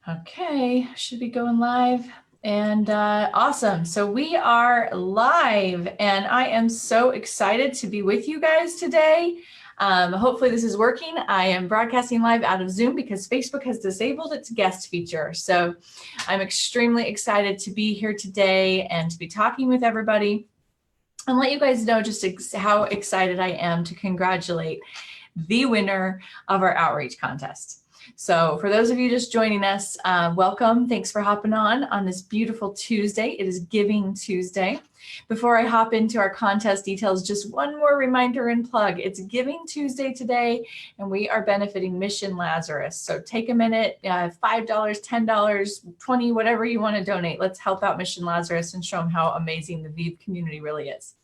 Okay, should be going live. And awesome. So we are live and I am so excited to be with you guys today. Hopefully this is working. I am broadcasting live out of Zoom because Facebook has disabled its guest feature. So I'm extremely excited to be here today and to be talking with everybody and let you guys know just how excited I am to congratulate the winner of our outreach contest. So for those of you just joining us, welcome. Thanks for hopping on this beautiful Tuesday. It is Giving Tuesday. Before I hop into our contest details, just one more reminder and plug. It's Giving Tuesday today, and we are benefiting Mission Lazarus. So take a minute, $5, $10, $20, whatever you want to donate. Let's help out Mission Lazarus and show them how amazing the VIV community really is.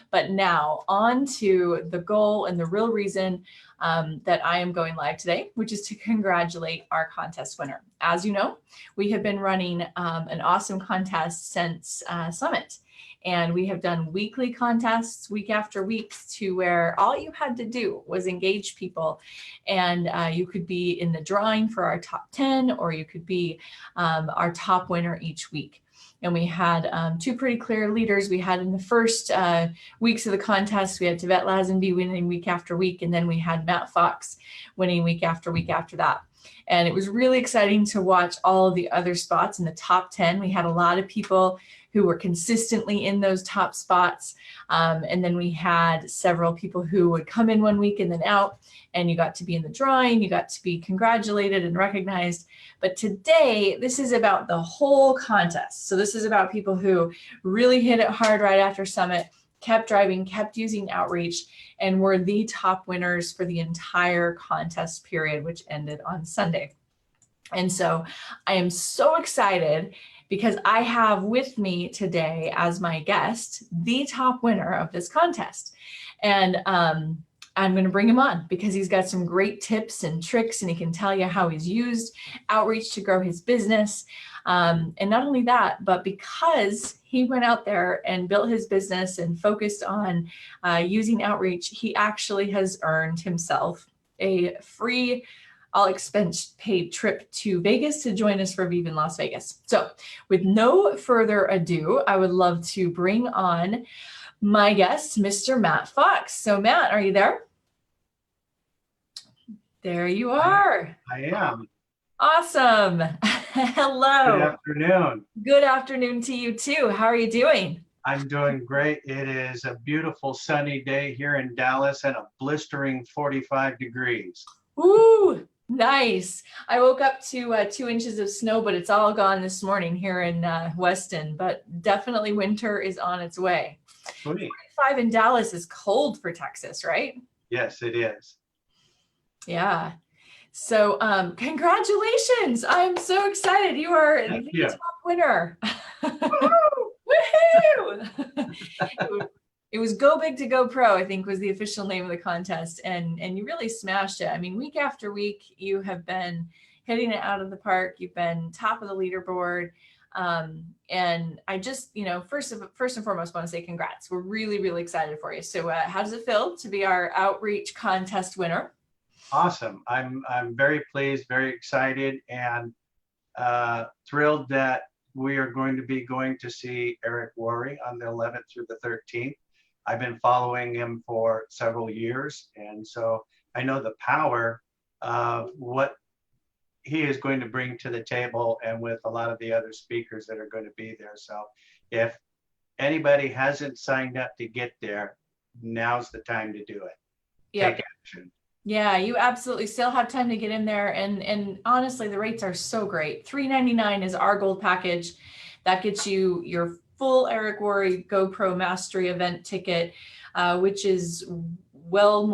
But now on to the goal and the real reason that I am going live today, which is to congratulate our contest winner. As you know, we have been running an awesome contest since Summit. And we have done weekly contests week after week to where all you had to do was engage people. And you could be in the drawing for our top 10, or you could be our top winner each week. And we had two pretty clear leaders. We had in the first weeks of the contest, we had Tibet Lazenby winning week after week, and then we had Matt Fox winning week after week after that. And it was really exciting to watch all of the other spots in the top 10. We had a lot of people who were consistently in those top spots. And then we had several people who would come in one week and then out, and you got to be in the drawing, you got to be congratulated and recognized. But today, this is about the whole contest. So this is about people who really hit it hard right after Summit, kept driving, kept using outreach, and were the top winners for the entire contest period, which ended on Sunday. And so I am so excited because I have with me today as my guest, the top winner of this contest. And I'm going to bring him on because he's got some great tips and tricks, and he can tell you how he's used outreach to grow his business. And not only that, but because he went out there and built his business and focused on using outreach, he actually has earned himself a free all expense paid trip to Vegas to join us for VIV in Las Vegas. So with no further ado, I would love to bring on my guest, Mr. Matt Fox. So Matt, are you there? There you are. I am. Awesome. Hello. Good afternoon. Good afternoon to you too. How are you doing? I'm doing great. It is a beautiful sunny day here in Dallas and a blistering 45 degrees. Ooh, nice. I woke up to 2 inches of snow, but it's all gone this morning here in Weston, but definitely winter is on its way. Sweet. 45 in Dallas is cold for Texas, right? Yes, it is. Yeah. So congratulations. I'm so excited. You are the top winner. Woohoo! It was Go Big to Go Pro, I think was the official name of the contest. And you really smashed it. I mean, week after week, you have been hitting it out of the park. You've been top of the leaderboard. And I just, first and foremost, want to say congrats. We're really, really excited for you. So how does it feel to be our outreach contest winner? Awesome. I'm very pleased, very excited, and thrilled that we are going to be going to see Eric Worre on the 11th through the 13th. I've been following him for several years, and so I know the power of what he is going to bring to the table, and with a lot of the other speakers that are going to be there. So if anybody hasn't signed up to get there, now's the time to do it. Yep. Take action. Yeah, you absolutely still have time to get in there. And honestly, the rates are so great. $399 is our gold package. That gets you your full Eric Worre GoPro Mastery event ticket, which is well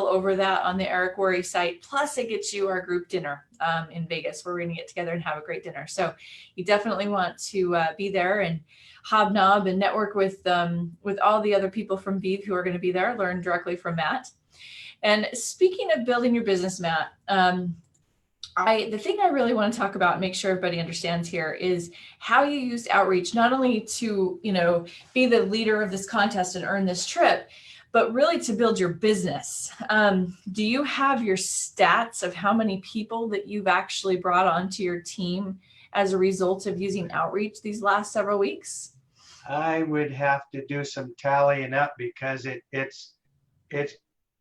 over that on the Eric Worre site. Plus it gets you our group dinner in Vegas. We're going to get together and have a great dinner. So you definitely want to be there and hobnob and network with all the other people from VIV who are going to be there, learn directly from Matt. And speaking of building your business, Matt, the thing I really want to talk about, make sure everybody understands here, is how you used outreach, not only to, be the leader of this contest and earn this trip, but really to build your business. Do you have your stats of how many people that you've actually brought onto your team as a result of using Outreach these last several weeks? I would have to do some tallying up because it's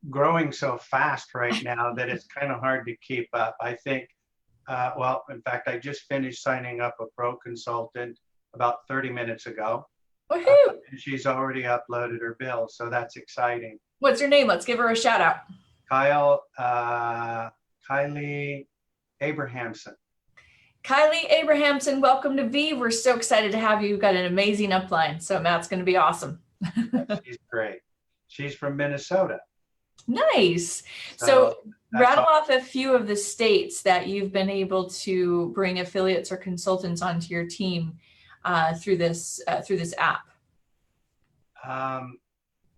growing so fast right now that it's kind of hard to keep up. I think, well, in fact, I just finished signing up a pro consultant about 30 minutes ago. Woohoo! And she's already uploaded her bill, so that's exciting. What's her name? Let's give her a shout out. Kylie Abrahamson. Kylie Abrahamson, welcome to VIV. We're so excited to have you. You've got an amazing upline, so Matt's going to be awesome. She's great. She's from Minnesota. Nice. So rattle off a few of the states that you've been able to bring affiliates or consultants onto your team through this app.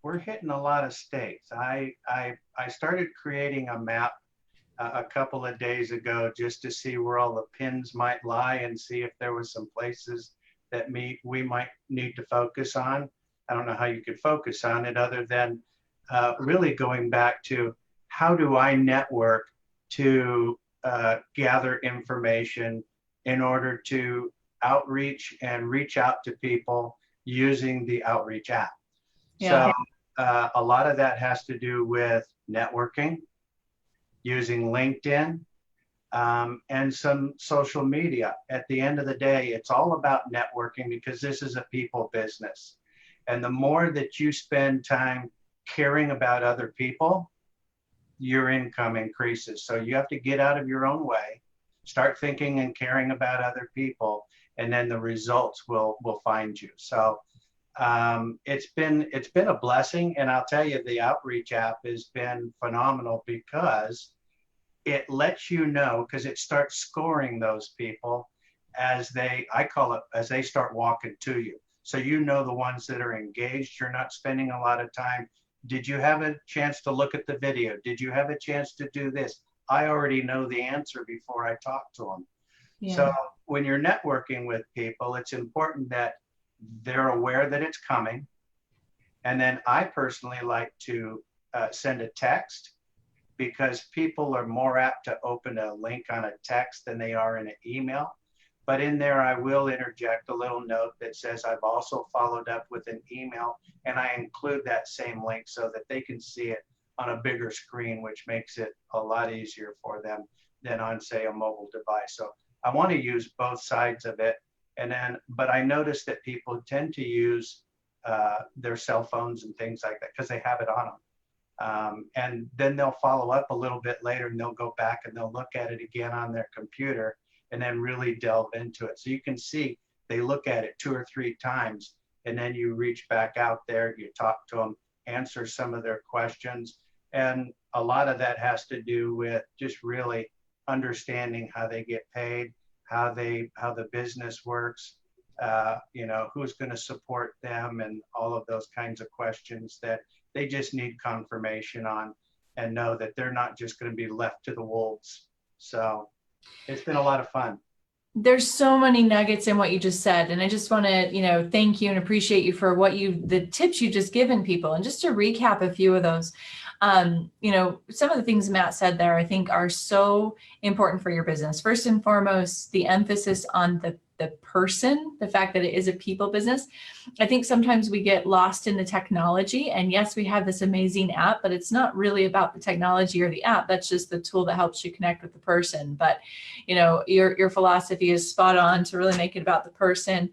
We're hitting a lot of states. I started creating a map a couple of days ago just to see where all the pins might lie and see if there was some places that we might need to focus on. I don't know how you could focus on it other than really going back to how do I network to gather information in order to outreach and reach out to people using the OutReach app. Yeah. So a lot of that has to do with networking, using LinkedIn, and some social media. At the end of the day, it's all about networking because this is a people business. And the more that you spend time caring about other people, your income increases. So you have to get out of your own way, start thinking and caring about other people, and then the results will find you. So it's been a blessing, and I'll tell you, the OutReach app has been phenomenal because it lets you know, because it starts scoring those people as I call it, as they start walking to you. So you know the ones that are engaged, you're not spending a lot of time. Did you have a chance to look at the video? Did you have a chance to do this? I already know the answer before I talk to them. Yeah. So when you're networking with people, it's important that they're aware that it's coming. And then I personally like to send a text because people are more apt to open a link on a text than they are in an email. But in there, I will interject a little note that says I've also followed up with an email, and I include that same link so that they can see it on a bigger screen, which makes it a lot easier for them than on, say, a mobile device. So I want to use both sides of it. And then, but I notice that people tend to use their cell phones and things like that because they have it on them. And then they'll follow up a little bit later and they'll go back and they'll look at it again on their computer and then really delve into it. So you can see they look at it 2 or 3 times, and then you reach back out there, you talk to them, answer some of their questions. And a lot of that has to do with just really understanding how they get paid, how the business works, you know, who's going to support them, and all of those kinds of questions that they just need confirmation on and know that they're not just going to be left to the wolves. So it's been a lot of fun. There's so many nuggets in what you just said. And I just want to, you know, thank you and appreciate you for the tips you just given people. And just to recap a few of those, you know, some of the things Matt said there, I think are so important for your business. First and foremost, the emphasis on the person, the fact that it is a people business. I think sometimes we get lost in the technology, and yes, we have this amazing app, but it's not really about the technology or the app. That's just the tool that helps you connect with the person. But, you know, your philosophy is spot on to really make it about the person.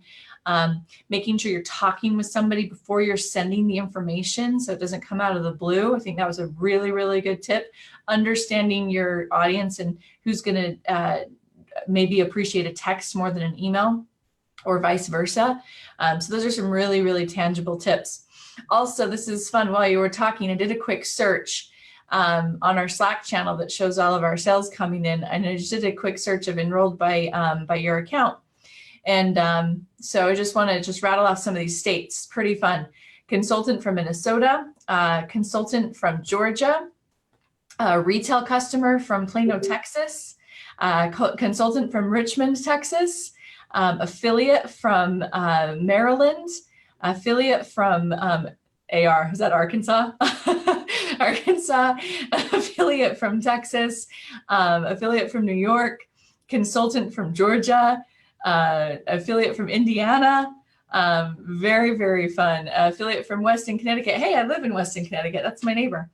Making sure you're talking with somebody before you're sending the information so it doesn't come out of the blue. I think that was a really, really good tip. Understanding your audience and who's going to maybe appreciate a text more than an email, or vice versa. So those are some really, really tangible tips. Also, this is fun. While you were talking, I did a quick search on our Slack channel that shows all of our sales coming in. And I just did a quick search of enrolled by your account. And so I just want to rattle off some of these states. Pretty fun. Consultant from Minnesota, consultant from Georgia, retail customer from Plano, Texas, consultant from Richmond, Texas, affiliate from Maryland, affiliate from AR, is that Arkansas? Arkansas, affiliate from Texas, affiliate from New York, consultant from Georgia, affiliate from Indiana. Very, very fun. Affiliate from Weston, Connecticut. Hey, I live in Weston, Connecticut. That's my neighbor.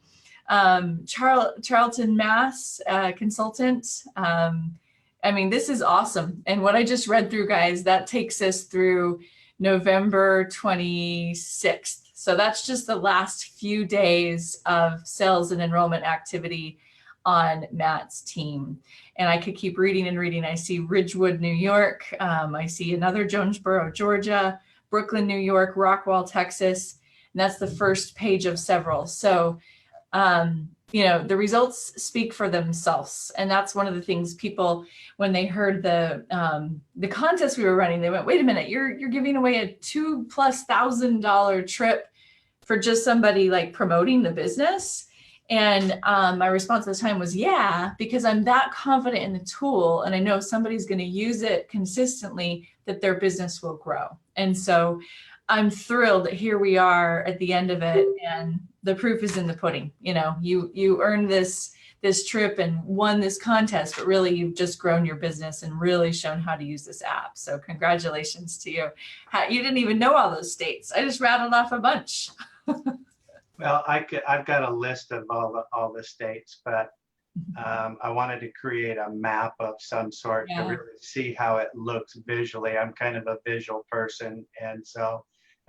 Charlton, Mass, consultant. I mean, this is awesome. And what I just read through, guys, that takes us through November 26th. So that's just the last few days of sales and enrollment activity on Matt's team. And I could keep reading and reading. I see Ridgewood, New York. I see another Jonesboro, Georgia, Brooklyn, New York, Rockwall, Texas. And that's the first page of several. So, you know, the results speak for themselves. And that's one of the things people, when they heard the contest we were running, they went, wait a minute, you're giving away a $2,000+ trip for just somebody like promoting the business. And my response at the time was, yeah, because I'm that confident in the tool and I know somebody's going to use it consistently that their business will grow. And so I'm thrilled that here we are at the end of it and the proof is in the pudding. You know, you earned this trip and won this contest, but really you've just grown your business and really shown how to use this app. So congratulations to you. You didn't even know all those states. I just rattled off a bunch. Well, I've got a list of all the states, but I wanted to create a map of some sort to really see how it looks visually. I'm kind of a visual person, and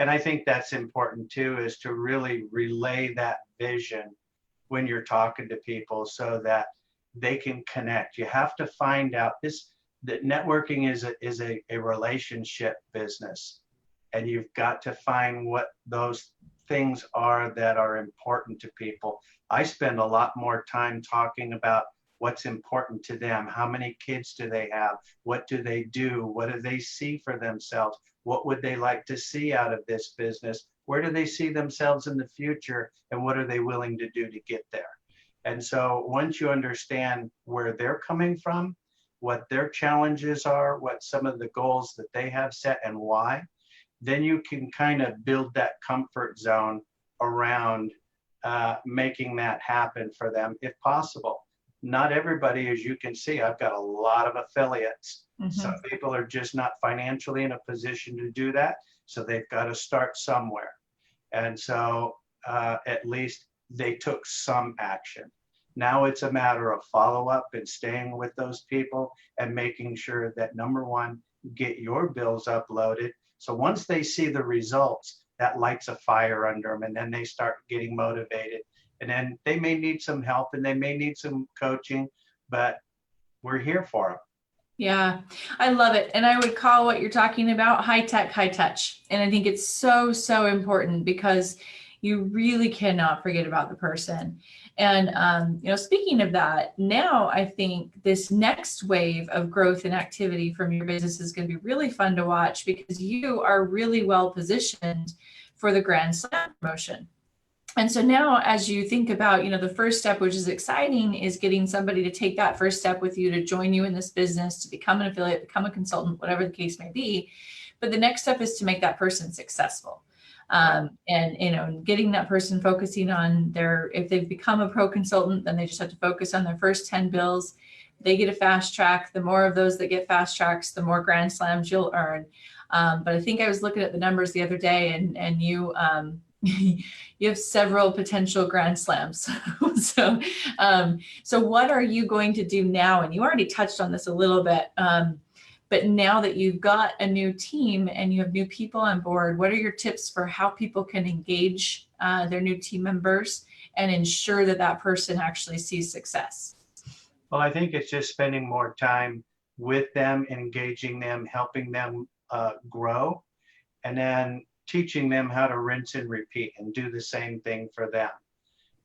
I think that's important too, is to really relay that vision when you're talking to people so that they can connect. You have to find out that networking is a relationship business, and you've got to find what those things are that are important to people. I spend a lot more time talking about what's important to them. How many kids do they have? What do they do? What do they see for themselves? What would they like to see out of this business? Where do they see themselves in the future? And what are they willing to do to get there? And so once you understand where they're coming from, what their challenges are, what some of the goals that they have set and why, then you can kind of build that comfort zone around making that happen for them if possible. Not everybody, as you can see, I've got a lot of affiliates. Some people are just not financially in a position to do that. So they've got to start somewhere. And so at least they took some action. Now it's a matter of follow-up and staying with those people and making sure that, number one, get your bills uploaded. So once they see the results, that lights a fire under them, and then they start getting motivated. And then they may need some help and they may need some coaching, but we're here for them. Yeah, I love it. And I would call what you're talking about high tech, high touch. And I think it's so, so important because you really cannot forget about the person. And, you know, speaking of that, now I think this next wave of growth and activity from your business is going to be really fun to watch because you are really well positioned for the Grand Slam promotion. And so now as you think about, you know, the first step, which is exciting, is getting somebody to take that first step with you to join you in this business, to become an affiliate, become a consultant, whatever the case may be. But the next step is to make that person successful. And, you know, getting that person focusing on if they've become a pro consultant, then they just have to focus on their first 10 bills. They get a fast track. The more of those that get fast tracks, the more Grand Slams you'll earn. But I think I was looking at the numbers the other day and you, you have several potential Grand Slams. So what are you going to do now? And you already touched on this a little bit. But now that you've got a new team and you have new people on board, what are your tips for how people can engage their new team members and ensure that that person actually sees success? Well, I think it's just spending more time with them, engaging them, helping them grow, and then teaching them how to rinse and repeat and do the same thing for them.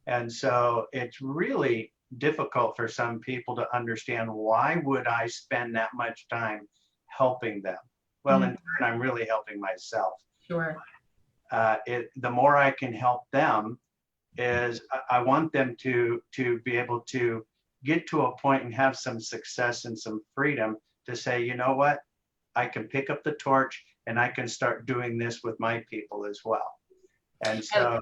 And so it's really difficult for some people to understand, why would I spend that much time helping them? Well, in turn, I'm really helping myself. Sure. The more I can help them is I want them to be able to get to a point and have some success and some freedom to say, you know what, I can pick up the torch and I can start doing this with my people as well. And so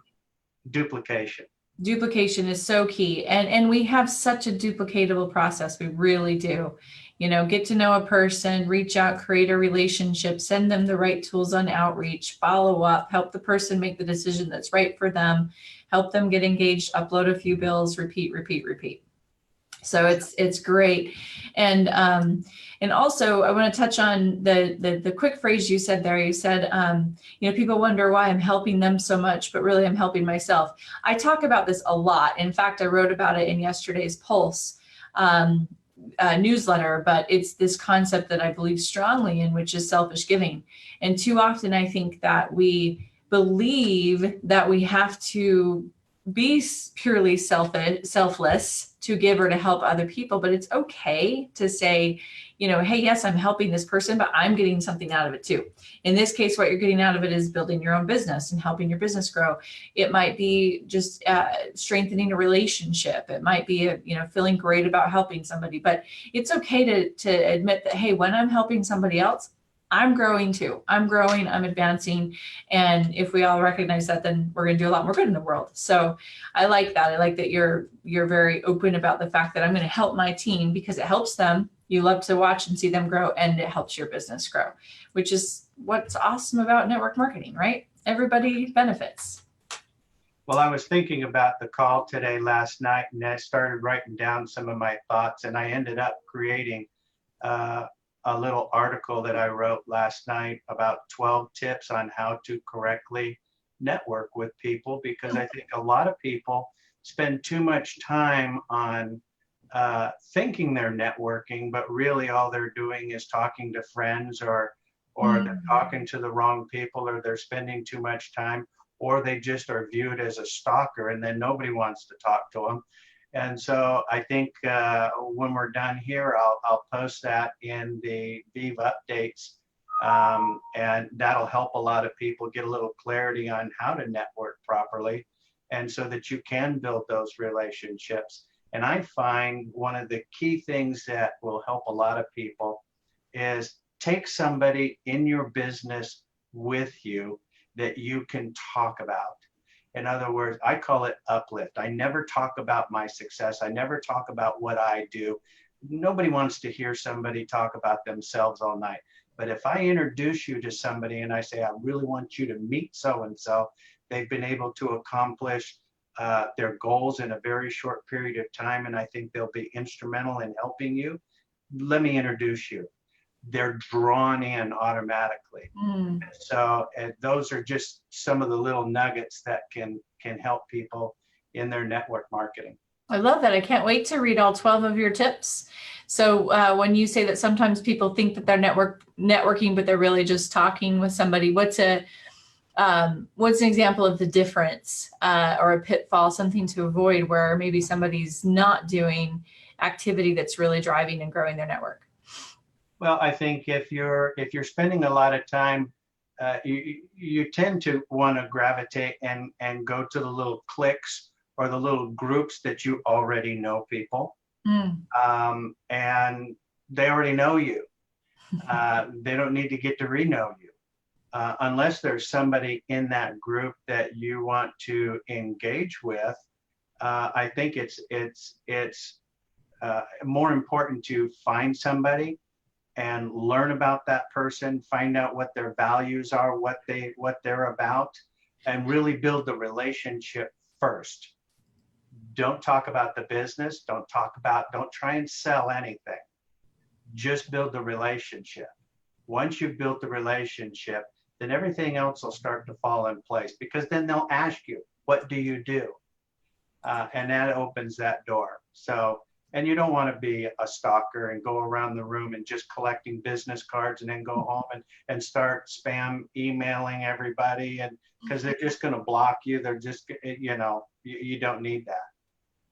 duplication. Duplication is so key. And we have such a duplicatable process. We really do. Get to know a person, reach out, create a relationship, send them the right tools on outreach, follow up, help the person make the decision that's right for them, help them get engaged, upload a few bills, repeat, repeat, repeat. So it's great. And also I want to touch on the quick phrase you said there. You said, people wonder why I'm helping them so much, but really I'm helping myself. I talk about this a lot. In fact, I wrote about it in yesterday's Pulse newsletter, but it's this concept that I believe strongly in, which is selfish giving. And too often I think that we believe that we have to be purely selfless to give or to help other people, but it's okay to say, hey, yes, I'm helping this person, but I'm getting something out of it too. In this case, what you're getting out of it is building your own business and helping your business grow. It might be just strengthening a relationship. It might be, feeling great about helping somebody, but it's okay to admit that, hey, when I'm helping somebody else, I'm growing too. I'm growing, I'm advancing. And if we all recognize that, then we're going to do a lot more good in the world. So I like that. I like that you're very open about the fact that I'm going to help my team because it helps them. You love to watch and see them grow, and it helps your business grow, which is what's awesome about network marketing, right? Everybody benefits. Well, I was thinking about the call today last night, and I started writing down some of my thoughts, and I ended up creating a little article that I wrote last night about 12 tips on how to correctly network with people, because I think a lot of people spend too much time on thinking they're networking, but really all they're doing is talking to friends, or they're talking to the wrong people, or they're spending too much time, or they just are viewed as a stalker, and then nobody wants to talk to them. And so I think when we're done here, I'll post that in the VIV updates, and that'll help a lot of people get a little clarity on how to network properly, and so that you can build those relationships. And I find one of the key things that will help a lot of people is take somebody in your business with you that you can talk about. In other words, I call it uplift. I never talk about my success. I never talk about what I do. Nobody wants to hear somebody talk about themselves all night. But if I introduce you to somebody and I say, I really want you to meet so-and-so, they've been able to accomplish their goals in a very short period of time, and I think they'll be instrumental in helping you. Let me introduce you. They're drawn in automatically. So those are just some of the little nuggets that can help people in their network marketing. I love that. I can't wait to read all 12 of your tips. So when you say that sometimes people think that they're networking, but they're really just talking with somebody, what's an example of the difference or a pitfall, something to avoid where maybe somebody's not doing activity that's really driving and growing their network? Well, I think if you're spending a lot of time, you tend to want to gravitate and go to the little cliques or the little groups that you already know people, and they already know you. They don't need to get to re-know you, unless there's somebody in that group that you want to engage with. I think it's more important to find somebody and learn about that person, find out what their values are, what they're about, and really build the relationship first. Don't talk about the business. Don't try and sell anything. Just build the relationship. Once you've built the relationship, then everything else will start to fall in place, because then they'll ask you, what do you do? And that opens that door. So, and you don't want to be a stalker and go around the room and just collecting business cards and then go home and start spam emailing everybody, and because they're just going to block you. They're just, you don't need that.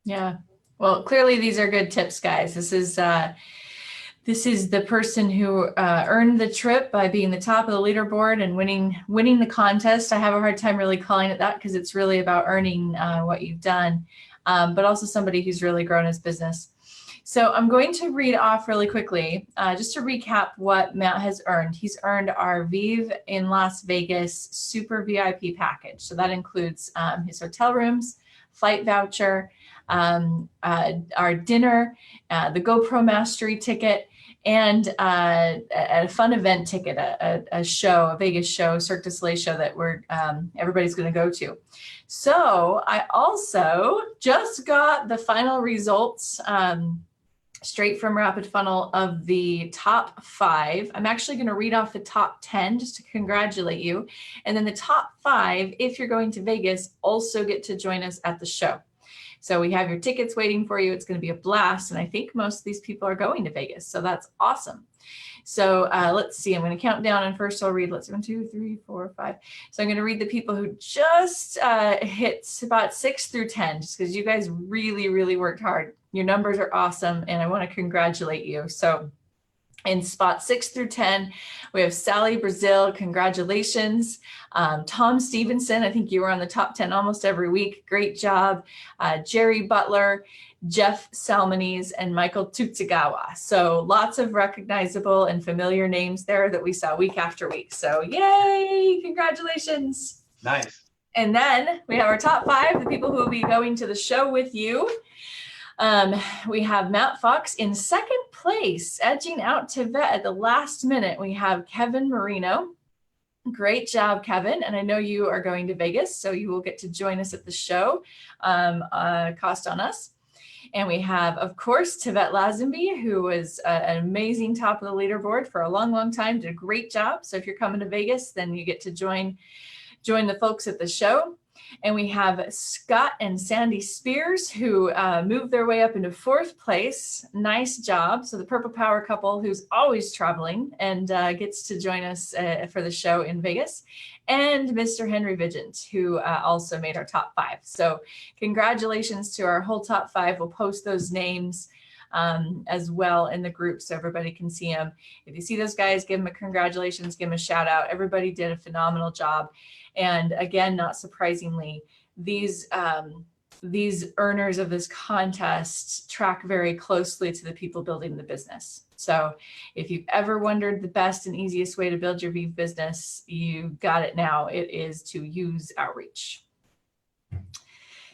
Yeah. Well, clearly these are good tips, guys. This is the person who earned the trip by being the top of the leaderboard and winning the contest. I have a hard time really calling it that, because it's really about earning what you've done, but also somebody who's really grown his business. So I'm going to read off really quickly, just to recap what Matt has earned. He's earned our VIV in Las Vegas Super VIP package. So that includes his hotel rooms, flight voucher, our dinner, the GoPro Mastery ticket, and a fun event ticket, a show, a Vegas show, Cirque du Soleil show that everybody's going to go to. So I also just got the final results straight from Rapid Funnel of the top 5. I'm actually going to read off the top 10 just to congratulate you. And then the top 5, if you're going to Vegas, also get to join us at the show. So we have your tickets waiting for you. It's going to be a blast. And I think most of these people are going to Vegas. So that's awesome. So let's see, I'm going to count down, and first I'll read, 1, 2, 3, 4, 5. So I'm going to read the people who just hit about 6 through 10, just because you guys really, really worked hard. Your numbers are awesome, and I want to congratulate you. So in spot 6 through 10, we have Sally Brazil. Congratulations. Tom Stevenson, I think you were on the top 10 almost every week. Great job. Jerry Butler, Jeff Salmonese, and Michael Tutsigawa. So lots of recognizable and familiar names there that we saw week after week. So yay, congratulations. Nice. And then we have our top 5, the people who will be going to the show with you. We have Matt Fox in 2nd place, edging out Tibet at the last minute. We have Kevin Marino. Great job, Kevin. And I know you are going to Vegas, so you will get to join us at the show, cost on us. And we have, of course, Tibet Lazenby, who was an amazing top of the leaderboard for a long, long time, did a great job. So if you're coming to Vegas, then you get to join the folks at the show. And we have Scott and Sandy Spears, who moved their way up into 4th place. Nice job. So the Purple Power couple, who's always traveling and gets to join us for the show in Vegas. And Mr. Henry Vigent, who also made our top 5. So congratulations to our whole top 5. We'll post those names as well in the group so everybody can see them. If you see those guys, give them a congratulations, give them a shout out. Everybody did a phenomenal job. And again, not surprisingly, these earners of this contest track very closely to the people building the business. So if you've ever wondered the best and easiest way to build your VIV business, you got it now. It is to use OutReach.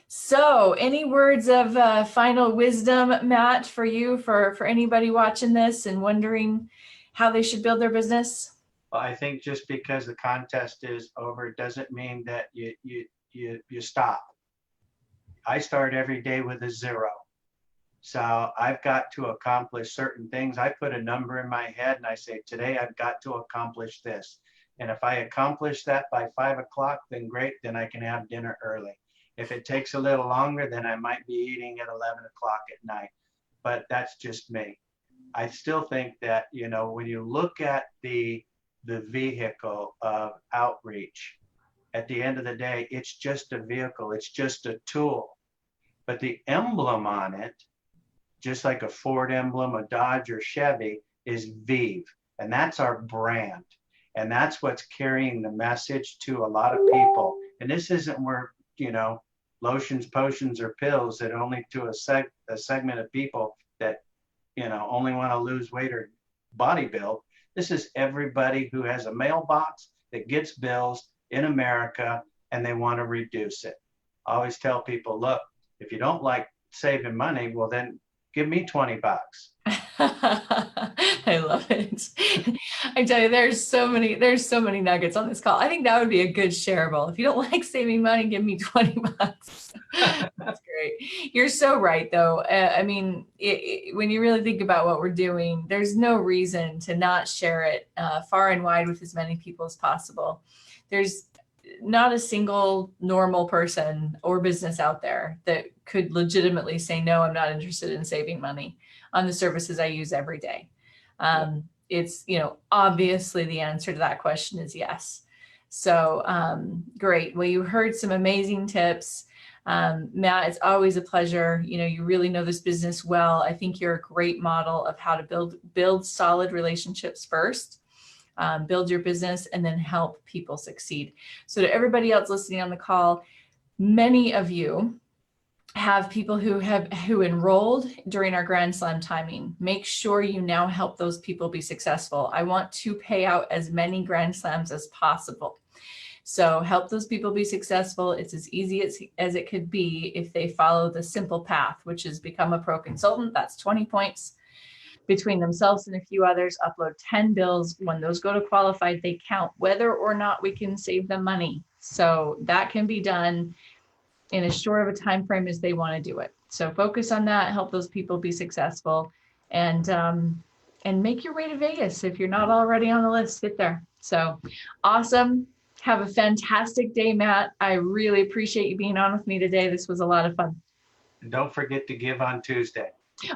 So any words of final wisdom, Matt, for you, for anybody watching this and wondering how they should build their business? Well, I think just because the contest is over doesn't mean that you stop. I start every day with a 0. So I've got to accomplish certain things. I put a number in my head and I say, today I've got to accomplish this. And if I accomplish that by 5 o'clock, then great, then I can have dinner early. If it takes a little longer, then I might be eating at 11 o'clock at night. But that's just me. I still think that, when you look at the vehicle of OutReach, at the end of the day, it's just a vehicle, it's just a tool. But the emblem on it, just like a Ford emblem, a Dodge or Chevy, is VIV. And that's our brand. And that's what's carrying the message to a lot of people. And this isn't where, lotions, potions, or pills that only to a segment of people that, only want to lose weight or body build. This is everybody who has a mailbox that gets bills in America and they want to reduce it. I always tell people, look, if you don't like saving money, well, then give me 20 bucks. I love it. I tell you, there's so many nuggets on this call. I think that would be a good shareable. If you don't like saving money, give me 20 bucks. That's great. You're so right, though. When you really think about what we're doing, there's no reason to not share it far and wide with as many people as possible. There's not a single normal person or business out there that could legitimately say, no, I'm not interested in saving money on the services I use every day. It's, obviously the answer to that question is yes. So great. Well, you heard some amazing tips. Matt, it's always a pleasure. You really know this business well. I think you're a great model of how to build solid relationships first. Build your business and then help people succeed. So to everybody else listening on the call, many of you have people who enrolled during our Grand Slam timing. Make sure you now help those people be successful. I want to pay out as many Grand Slams as possible. So help those people be successful. It's as easy as it could be if they follow the simple path, which is become a pro consultant. That's 20 points between themselves and a few others. Upload 10 bills. When those go to qualified, they count whether or not we can save them money. So that can be done in as short of a time frame as they want to do it. So focus on that, help those people be successful, and make your way to Vegas. If you're not already on the list, get there. So awesome. Have a fantastic day, Matt. I really appreciate you being on with me today. This was a lot of fun. And don't forget to give on Tuesday.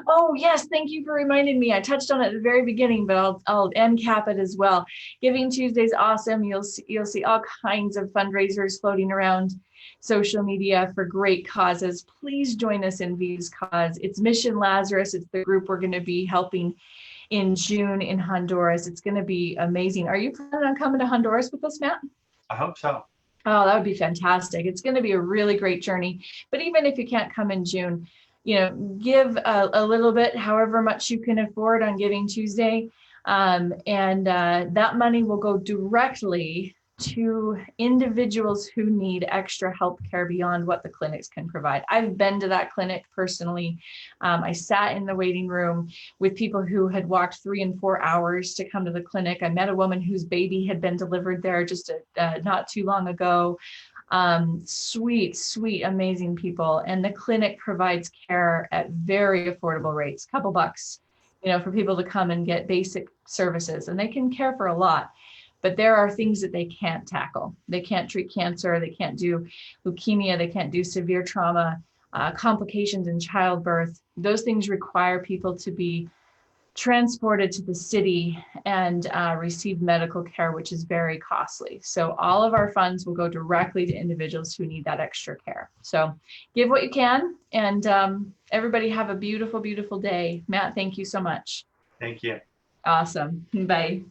Oh, yes. Thank you for reminding me. I touched on it at the very beginning, but I'll end cap it as well. Giving Tuesday's awesome. You'll see all kinds of fundraisers floating around social media for great causes. Please join us in VIV's cause. It's Mission Lazarus. It's the group we're going to be helping in June in Honduras. It's going to be amazing. Are you planning on coming to Honduras with us, Matt? I hope so. Oh, that would be fantastic. It's going to be a really great journey. But even if you can't come in June, give a little bit, however much you can afford on Giving Tuesday. And that money will go directly to individuals who need extra help care beyond what the clinics can provide. I've been to that clinic personally. I sat in the waiting room with people who had walked 3 and 4 hours to come to the clinic. I met a woman whose baby had been delivered there just not too long ago. Sweet, amazing people. And the clinic provides care at very affordable rates, couple bucks, for people to come and get basic services, and they can care for a lot. But there are things that they can't tackle. They can't treat cancer. They can't do leukemia. They can't do severe trauma, complications in childbirth. Those things require people to be transported to the city and receive medical care, which is very costly. So all of our funds will go directly to individuals who need that extra care. So give what you can, and everybody have a beautiful, beautiful day. Matt, thank you so much. Thank you. Awesome. Bye.